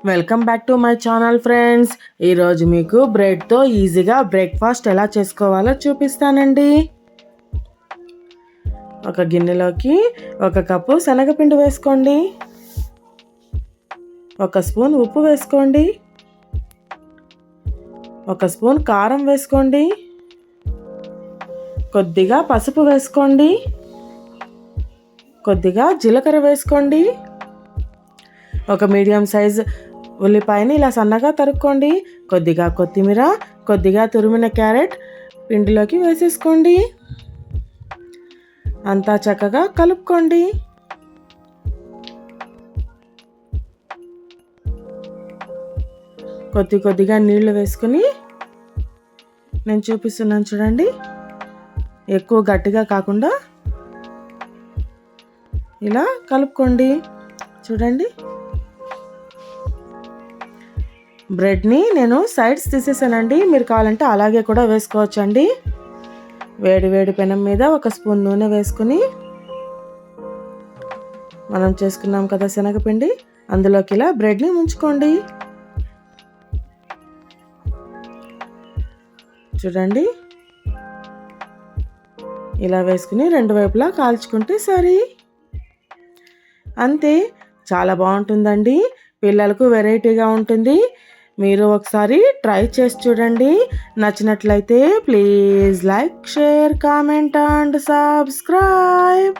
Welcome back to my channel friends. ఈరోజు మీకు బ్రెడ్తో ఈజీగా బ్రేక్ఫాస్ట్ ఎలా చేసుకోవాలో చూపిస్తానండి. ఒక గిన్నెలోకి 1 కప్పు శనగపిండి వేసుకోండి. 1 స్పూన్ ఉప్పు వేసుకోండి. 1 స్పూన్ కారం వేసుకోండి. కొద్దిగా పసుపు వేసుకోండి. కొద్దిగా జీలకర్ర వేసుకోండి. ఒక మీడియం సైజ్ ఉల్లిపాయని ఇలా సన్నగా తరుక్కోండి. కొద్దిగా కొత్తిమీర, కొద్దిగా తురిమిన క్యారెట్ పిండిలోకి వేసేసుకోండి. అంతా చక్కగా కలుపుకోండి. కొద్దిగా నీళ్లు వేసుకుని నేను చూపిస్తున్నాను చూడండి. ఎక్కువ గట్టిగా కాకుండా ఇలా కలుపుకోండి. చూడండి, బ్రెడ్ని నేను సైడ్స్ తీసేసానండి. మీరు కావాలంటే అలాగే కూడా వేసుకోవచ్చండి. వేడి పెనం మీద 1 స్పూన్ నూనె వేసుకుని మనం చేసుకున్నాం కదా శనగపిండి, అందులోకి ఇలా బ్రెడ్ని ముంచుకోండి. చూడండి, ఇలా వేసుకుని 2 వైపులా కాల్చుకుంటే సరి. అంతే, చాలా బాగుంటుందండి. పిల్లలకు వెరైటీగా ఉంటుంది. మీరు ఒకసారి ట్రై చేసి చూడండి. నచ్చినట్లయితే please like, share, comment and subscribe.